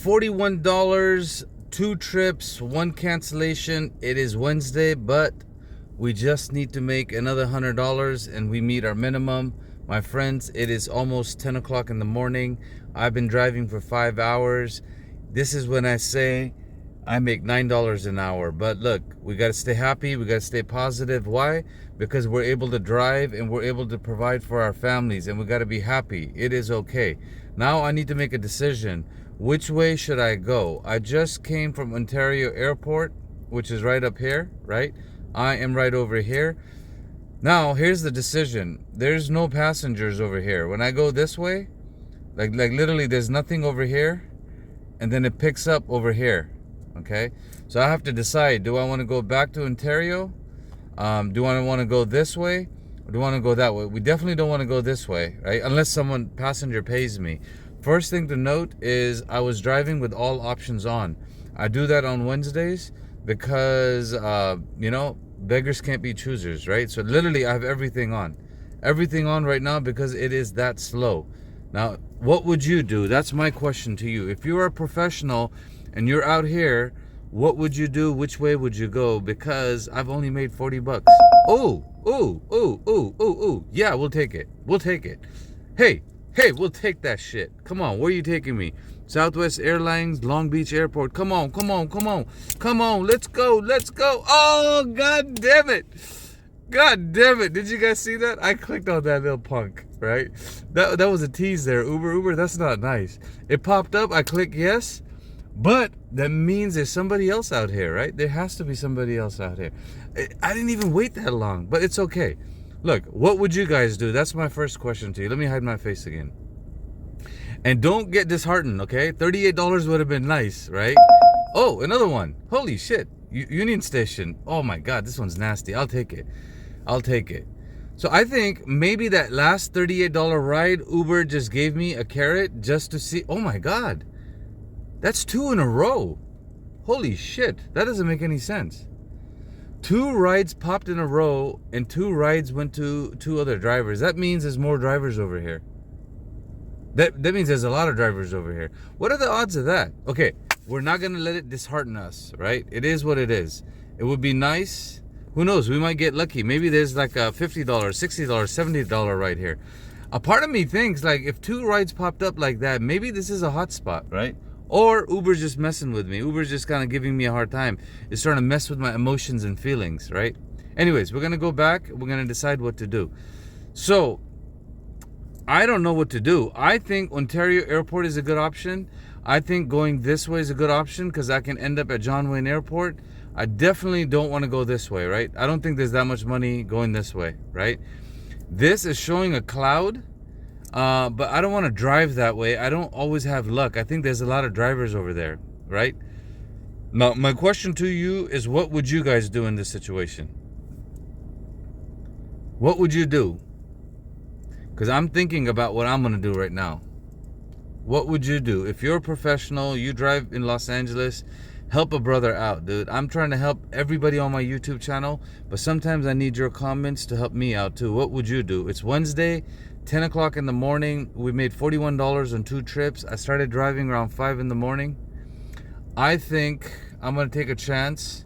$41, 2 trips, 1 cancellation. It is Wednesday, but we just need to make another $100 and we meet our minimum. My friends, it is almost 10 o'clock in the morning. I've been driving for 5 hours. This is when I say I make $9 an hour. But look, we got to stay happy. We got to stay positive. Why? Because we're able to drive and we're able to provide for our families, and we got to be happy. It is okay. Now I need to make a decision. Which way should I go? I just came from Ontario Airport, which is right up here, right? I am right over here. Now, here's the decision. There's no passengers over here. When I go this way, like literally there's nothing over here, and then it picks up over here, okay? So I have to decide, do I want to go back to Ontario? Do I want to go this way? Or do I want to go that way? We definitely don't want to go this way, right? Unless passenger pays me. First thing to note is I was driving with all options on. I do that on Wednesdays because, beggars can't be choosers, right? So literally I have everything on. Everything on right now because it is that slow. Now, what would you do? That's my question to you. If you're a professional and you're out here, what would you do? Which way would you go? Because I've only made 40 bucks. Oh. Yeah, we'll take it. We'll take it. Hey, we'll take that shit. Come on, where are you taking me? Southwest Airlines, Long Beach Airport. Come on. Let's go. Oh, god damn it. Did you guys see that? I clicked on that little punk, right? That was a tease there. Uber, that's not nice. It popped up, I click yes, but that means there's somebody else out here, right? There has to be somebody else out here. I didn't even wait that long, but it's okay. Look, what would you guys do? That's my first question to you. Let me hide my face again. And don't get disheartened, okay? $38 would have been nice, right? Oh, another one. Holy shit. Union Station. Oh my God, this one's nasty. I'll take it. So I think maybe that last $38 ride, Uber just gave me a carrot just to see. Oh my God. That's 2 in a row. Holy shit. That doesn't make any sense. 2 rides popped in a row and 2 rides went to 2 other drivers. That means there's more drivers over here. That means there's a lot of drivers over here. What are the odds of that? Okay, we're not going to let it dishearten us, right? It is what it is. It would be nice. Who knows? We might get lucky. Maybe there's like a $50, $60, $70 ride here. A part of me thinks like if 2 rides popped up like that, maybe this is a hot spot, right? Or Uber's just messing with me. Uber's just kind of giving me a hard time. It's starting to mess with my emotions and feelings, right? Anyways, we're going to go back. We're going to decide what to do. So, I don't know what to do. I think Ontario Airport is a good option. I think going this way is a good option because I can end up at John Wayne Airport. I definitely don't want to go this way, right? I don't think there's that much money going this way, right? This is showing a cloud. But I don't want to drive that way. I don't always have luck. I think there's a lot of drivers over there, right? Now, my question to you is, what would you guys do in this situation? What would you do? Because I'm thinking about what I'm going to do right now. What would you do? If you're a professional, you drive in Los Angeles, help a brother out, dude. I'm trying to help everybody on my YouTube channel, but sometimes I need your comments to help me out too. What would you do? It's Wednesday. 10 o'clock in the morning. We made $41 on 2 trips. I started driving around 5 in the morning. I think I'm going to take a chance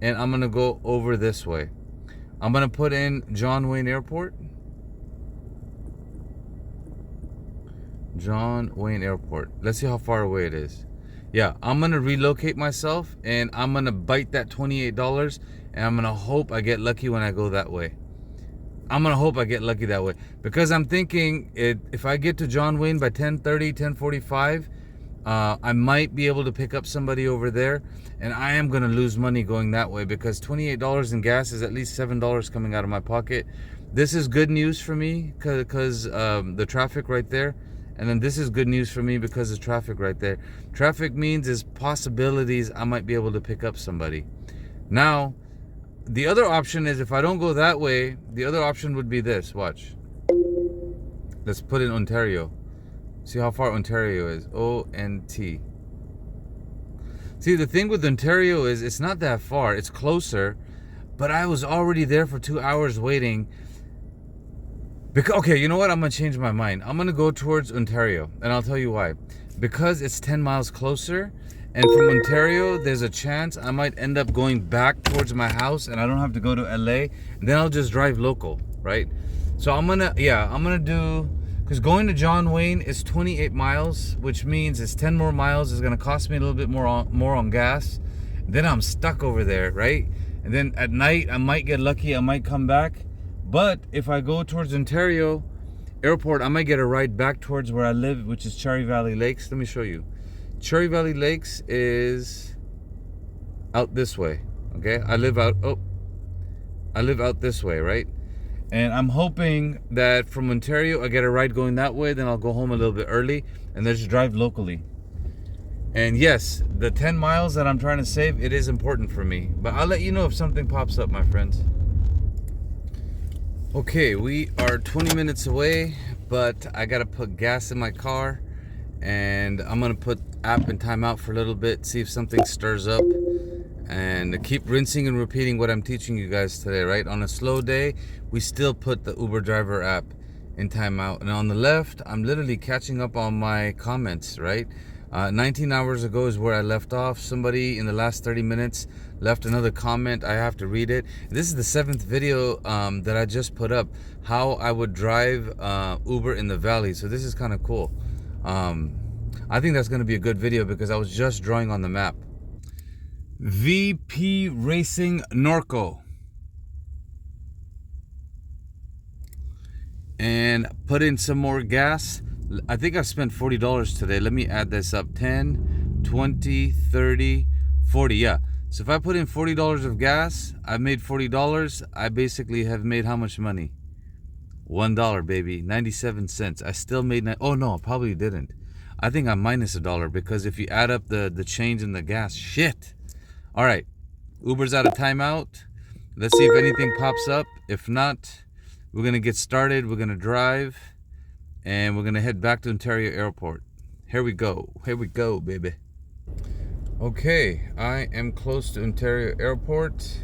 and I'm going to go over this way. I'm going to put in John Wayne Airport. John Wayne Airport. Let's see how far away it is. Yeah, I'm going to relocate myself and I'm going to bite that $28 and I'm going to hope I get lucky when I go that way. I'm going to hope I get lucky that way. Because I'm thinking if I get to John Wayne by 10:30, 10:45, I might be able to pick up somebody over there. And I am going to lose money going that way. Because $28 in gas is at least $7 coming out of my pocket. This is good news for me because the traffic right there. And then this is good news for me because of traffic right there. Traffic means there's possibilities I might be able to pick up somebody. Now, the other option is if I don't go that way, the other option would be this. Watch. Let's put in Ontario. See how far Ontario is. O-N-T. See, the thing with Ontario is it's not that far. It's closer. But I was already there for 2 hours waiting. Because, okay, you know what? I'm going to change my mind. I'm going to go towards Ontario. And I'll tell you why. because it's 10 miles closer, and from Ontario, there's a chance I might end up going back towards my house and I don't have to go to LA. And then I'll just drive local, right? So I'm gonna do, because going to John Wayne is 28 miles, which means it's 10 more miles. It's gonna cost me a little bit more on gas. Then I'm stuck over there, right? And then at night, I might get lucky, I might come back. But if I go towards Ontario Airport, I might get a ride back towards where I live, which is Cherry Valley Lakes. Let me show you. Cherry Valley Lakes is out this way, okay? I live out this way, right? And I'm hoping that from Ontario, I get a ride going that way, then I'll go home a little bit early and then just drive locally. And yes, the 10 miles that I'm trying to save, it is important for me. But I'll let you know if something pops up, my friends. Okay, we are 20 minutes away, but I gotta put gas in my car, and I'm gonna put app in timeout for a little bit, see if something stirs up, and keep rinsing and repeating what I'm teaching you guys today, right? On a slow day, we still put the Uber driver app in timeout. And on the left, I'm literally catching up on my comments, right? 19 hours ago is where I left off. Somebody in the last 30 minutes left another comment. I have to read it. This is the 7th video that I just put up, how I would drive Uber in the valley. So this is kind of cool. I think that's going to be a good video because I was just drawing on the map. VP Racing Norco. And put in some more gas. I think I spent $40 today. Let me add this up. 10, 20, 30, 40. Yeah. So if I put in $40 of gas, I made $40. I basically have made how much money? $1, baby. 97 cents. I still made... Oh, no, I probably didn't. I think I'm minus $1 because if you add up the change in the gas, shit. All right. Uber's out of timeout. Let's see if anything pops up. If not, we're going to get started. We're going to drive. And we're going to head back to Ontario Airport. Here we go. Here we go, baby. Okay, I am close to Ontario Airport.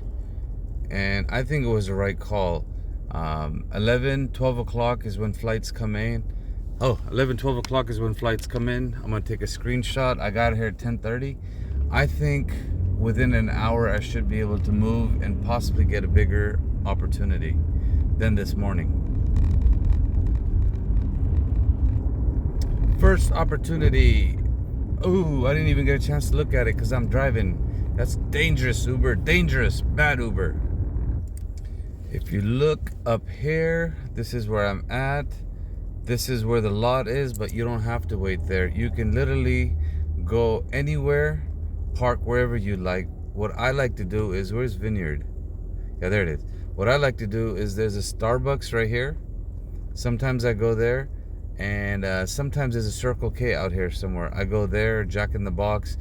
And I think it was the right call. 11, 12 o'clock is when flights come in. Oh, 11, 12 o'clock is when flights come in. I'm going to take a screenshot. I got here at 10:30. I think within an hour I should be able to move and possibly get a bigger opportunity than this morning. First opportunity. Ooh, I didn't even get a chance to look at it because I'm driving. That's dangerous, Uber. Dangerous. Bad Uber. If you look up here, this is where I'm at. This is where the lot is, but you don't have to wait there. You can literally go anywhere, park wherever you like. What I like to do is, where's Vineyard? Yeah, there it is. What I like to do is there's a Starbucks right here. Sometimes I go there. And sometimes there's a Circle K out here somewhere. I go there, Jack in the Box,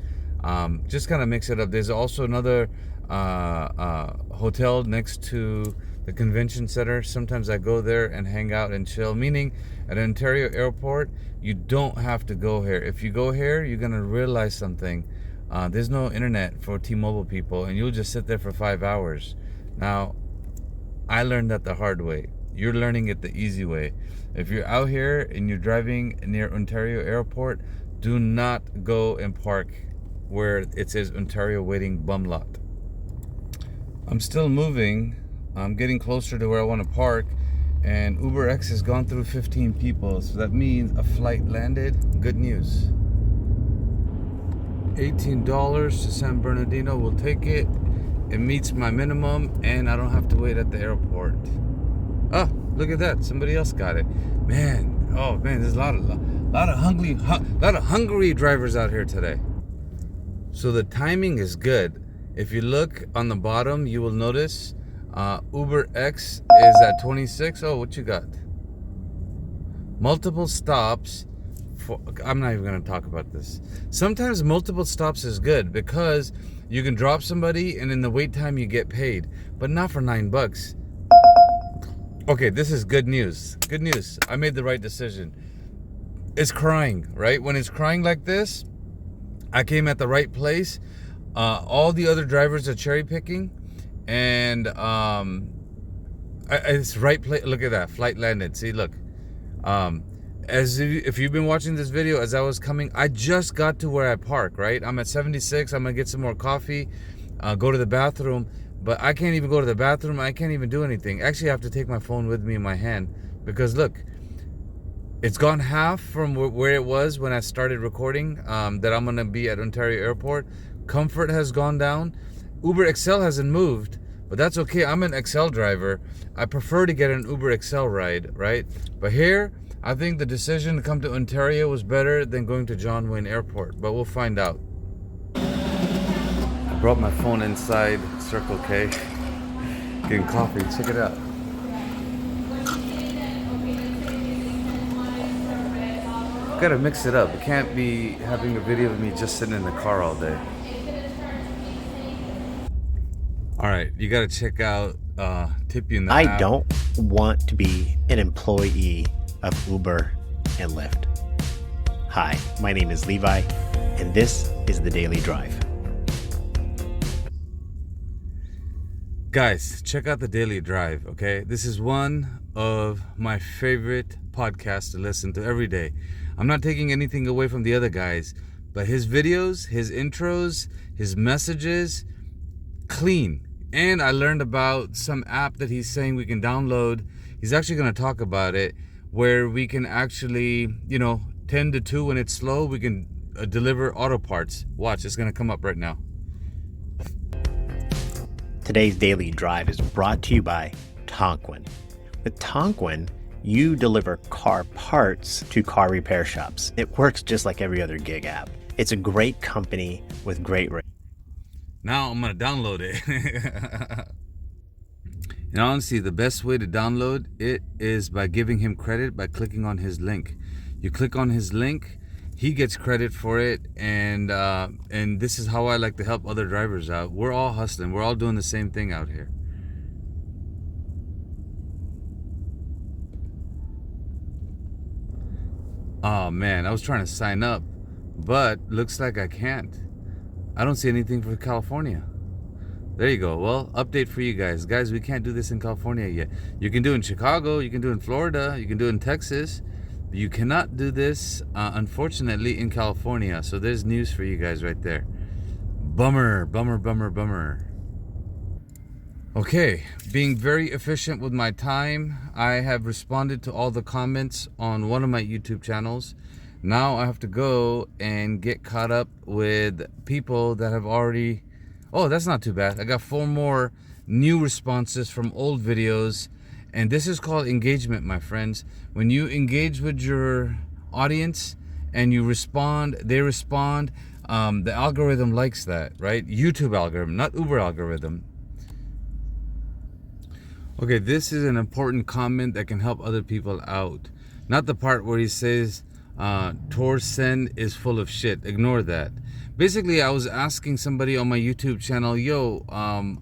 just kind of mix it up. There's also another hotel next to the convention center. Sometimes I go there and hang out and chill, meaning at Ontario Airport, you don't have to go here. If you go here, you're going to realize something. There's no internet for T-Mobile people, and you'll just sit there for 5 hours. Now, I learned that the hard way. You're learning it the easy way. If you're out here and you're driving near Ontario Airport, do not go and park where it says Ontario waiting bum lot. I'm still moving. I'm getting closer to where I want to park, and UberX has gone through 15 people, so that means a flight landed. Good news. $18 to San Bernardino. We'll take it. It meets my minimum, and I don't have to wait at the airport. Oh, look at that. Somebody else got it. Man, oh man, there's a lot of hungry drivers out here today. So the timing is good. If you look on the bottom, you will notice UberX is at 26. Oh, what you got? Multiple stops. I'm not even going to talk about this. Sometimes multiple stops is good because you can drop somebody and in the wait time you get paid, but not for $9. Okay, this is good news. Good news. I made the right decision. It's crying, right? When it's crying like this, I came at the right place. All the other drivers are cherry picking, and it's right place. Look at that, flight landed. See, look. if you've been watching this video, as I was coming, I just got to where I park, right? I'm at 76. I'm gonna get some more coffee, go to the bathroom, but I can't even go to the bathroom. I can't even do anything. Actually, I have to take my phone with me in my hand because look, it's gone half from where it was when I started recording, that I'm gonna be at Ontario Airport. Comfort has gone down. Uber XL hasn't moved, but that's okay. I'm an XL driver. I prefer to get an Uber XL ride, right? But here, I think the decision to come to Ontario was better than going to John Wayne Airport, but we'll find out. I brought my phone inside Circle K, getting coffee. Check it out. Gotta mix it up. It can't be having a video of me just sitting in the car all day. All right, you gotta check out Tip You in the I app. don't want to be an employee of Uber and Lyft. Hi, my name is Levi, and this is the Daily Drive. Guys, check out the Daily Drive, okay? This is one of my favorite podcasts to listen to every day. I'm not taking anything away from the other guys, but his videos, his intros, his messages, clean. And I learned about some app that he's saying we can download. He's actually going to talk about it, where we can actually, 10 to 2 when it's slow, we can deliver auto parts. Watch, it's going to come up right now. Today's Daily Drive is brought to you by Tonquin. With Tonquin, you deliver car parts to car repair shops. It works just like every other gig app. It's a great company with great rates. Now I'm going to download it. And honestly, the best way to download it is by giving him credit by clicking on his link. You click on his link, he gets credit for it, and this is how I like to help other drivers out. We're all hustling. We're all doing the same thing out here. Oh man, I was trying to sign up, but looks like I can't. I don't see anything for California. There you go. Well, update for you guys. Guys, we can't do this in California yet. You can do it in Chicago, you can do it in Florida, you can do it in Texas. But you cannot do this, unfortunately, in California. So there's news for you guys right there. Bummer, bummer, bummer, bummer. Okay, being very efficient with my time, I have responded to all the comments on one of my YouTube channels. Now I have to go and get caught up with people that have already... Oh, that's not too bad. I got 4 more new responses from old videos. And this is called engagement, my friends. When you engage with your audience and you respond, they respond, the algorithm likes that, right? YouTube algorithm, not Uber algorithm. Okay, this is an important comment that can help other people out. Not the part where he says, Torsen is full of shit. Ignore that. Basically, I was asking somebody on my YouTube channel,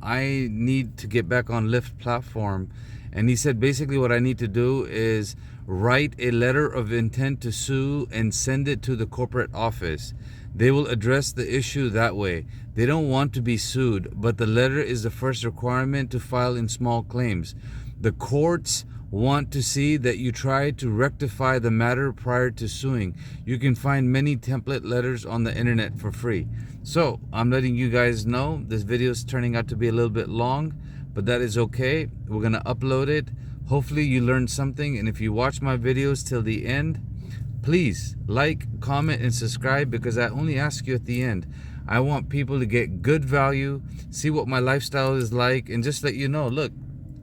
I need to get back on Lyft platform. And he said, basically what I need to do is write a letter of intent to sue and send it to the corporate office. They will address the issue that way. They don't want to be sued, but the letter is the first requirement to file in small claims. The courts want to see that you try to rectify the matter prior to suing. You can find many template letters on the internet for free. So I'm letting you guys know this video is turning out to be a little bit long, but that is okay. We're gonna upload it. Hopefully you learned something, and if you watch my videos till the end, please like, comment, and subscribe, because I only ask you at the end. I want people to get good value, see what my lifestyle is like, and just let you know, look,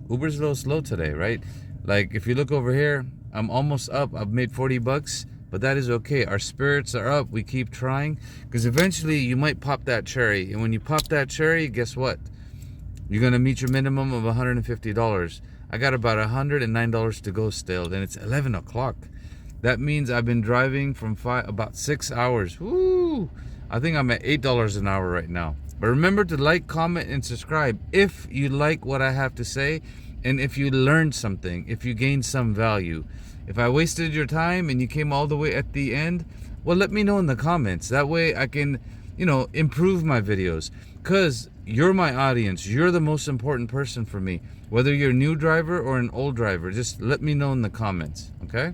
Uber's a little slow today, right? Like if you look over here, I'm almost up. I've made 40 bucks, but that is okay. Our spirits are up. We keep trying, because eventually you might pop that cherry, and when you pop that cherry, guess what? You're gonna meet your minimum of $150. I got about $109 to go still, and it's 11 o'clock. That means I've been driving from about 6 hours. Woo! I think I'm at $8 an hour right now. But remember to like, comment, and subscribe if you like what I have to say, and if you learned something, if you gained some value. If I wasted your time and you came all the way at the end, well, let me know in the comments. That way I can, improve my videos, because you're my audience. You're the most important person for me. Whether you're a new driver or an old driver, just let me know in the comments, okay?